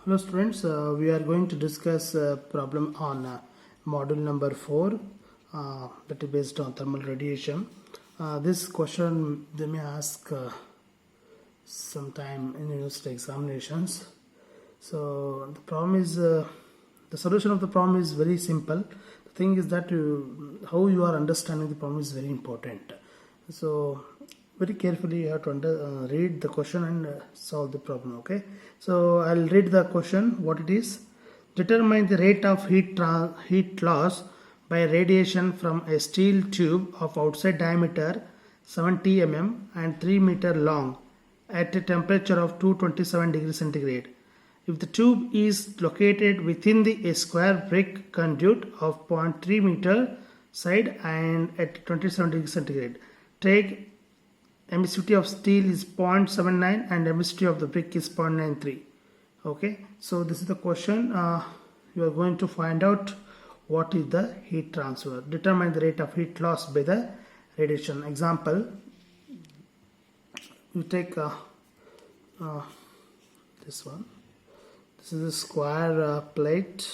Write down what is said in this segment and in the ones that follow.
Hello students, we are going to discuss a problem on module number 4 that is based on thermal radiation. This question they may ask sometime in university examinations. So the problem is, the solution of the problem is very simple. The thing is that how you are understanding the problem is very important. So very carefully you have to read the question and solve the problem. Okay, so I'll read the question what it is. Determine the rate of heat loss by radiation from a steel tube of outside diameter 70 mm and 3 meter long at a temperature of 227 degrees centigrade. If the tube is located within a square brick conduit of 0.3 meter side and at 27 degrees centigrade, take emissivity of steel is 0.79 and emissivity of the brick is 0.93. Okay, so this is the question. You are going to find out what is the heat transfer. Determine the rate of heat loss by the radiation. Example, you take this one. This is a square plate.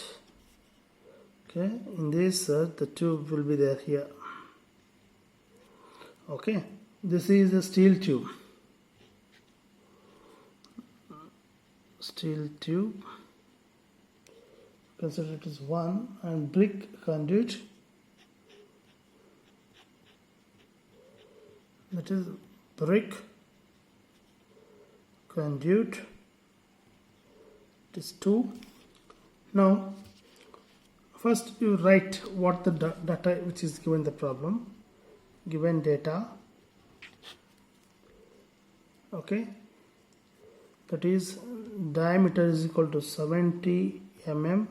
Okay, in this the tube will be there here. Okay, this is a steel tube. Steel tube. Consider it as 1 and brick conduit. That is brick conduit. It is 2. Now, first you write what the data which is given the problem. Given data. Okay, that is diameter is equal to 70 mm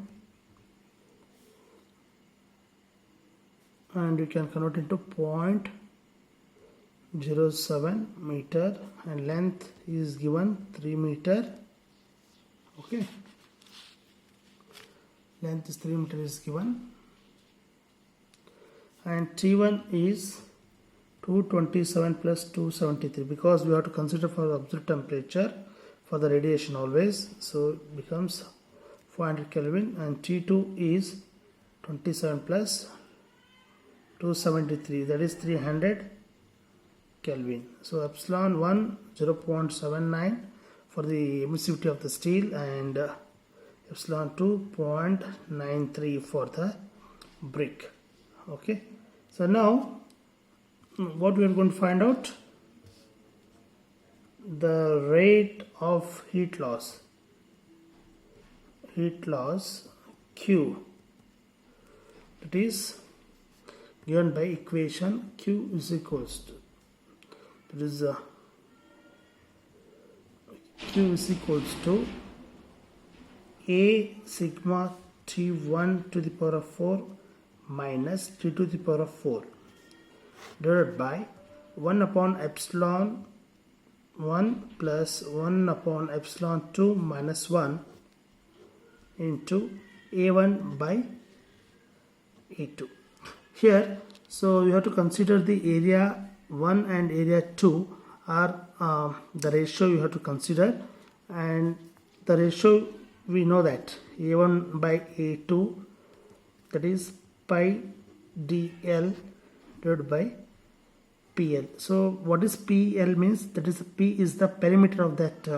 and you can convert into 0.07 meter and length is given 3 meter. Okay, length is 3 meter is given and T1 is 227 plus 273 because we have to consider for the observed temperature for the radiation always, so it becomes 400 Kelvin and T2 is 27 plus 273, that is 300 Kelvin. So epsilon 1 0.79 for the emissivity of the steel and epsilon 2 0.93 for the brick. Okay, so now what we are going to find out, the rate of heat loss Q, that is given by equation Q is equals to, that is Q is equals to A sigma T1 to the power of 4 minus T to the power of 4 divided by 1 upon epsilon 1 plus 1 upon epsilon 2 minus 1 into A1 by A2. Here, so you have to consider the area 1 and area 2 are the ratio you have to consider, and the ratio we know that A1 by A2, that is pi dl divided by PL. So what is PL means? That is P is the perimeter of that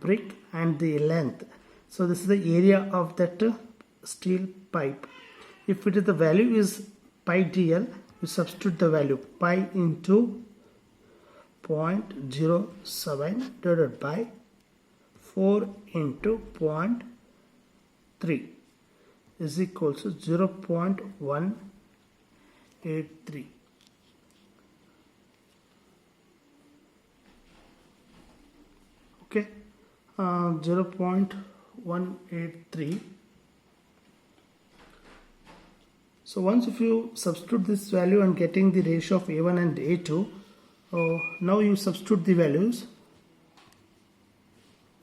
brick and the length. So this is the area of that steel pipe. If it is the value is pi dl, you substitute the value pi into 0.07 divided by 4 into 0.3 is equal to 0.183. Okay, 0.183. So once if you substitute this value and getting the ratio of A1 and A2, now you substitute the values.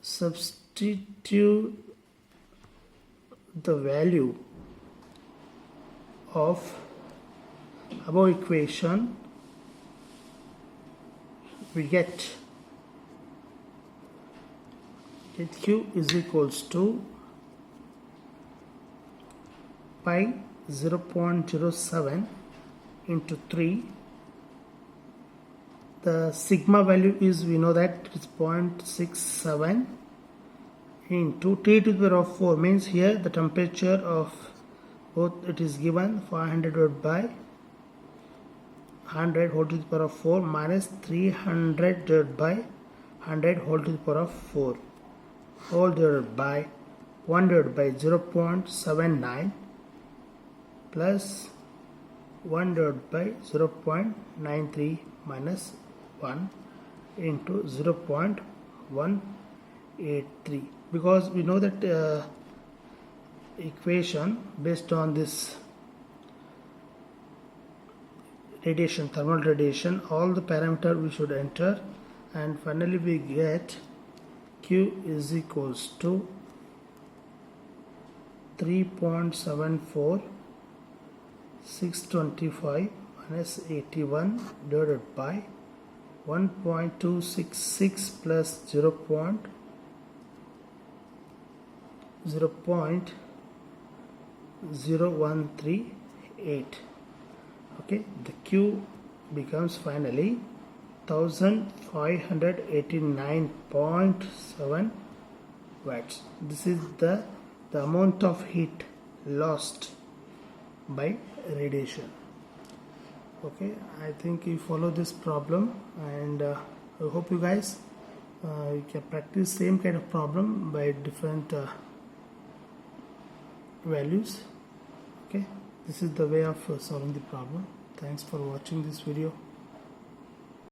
Substitute the value of above equation, we get Okay, Q is equals to pi 0.07 into 3. The sigma value is, we know that it's 0.67 into T to the power of 4, means here the temperature of both, it is given 500 divided by 100 whole to the power of 4 minus 300 divided by 100 whole to the power of 4 whole divided by 1 divided by 0.79 plus 1 divided by 0.93 minus 1 into 0.183, because we know that equation based on this radiation, thermal radiation, all the parameter we should enter, and finally we get Q is equals to 3.74 625 minus 81 divided by 1.266 plus 0.0138. Okay, the Q becomes finally 1589.7 watts. This is the amount of heat lost by radiation. Okay, I think you follow this problem, and I hope you guys you can practice same kind of problem by different values. Okay, this is the way of solving the problem. Thanks for watching this video.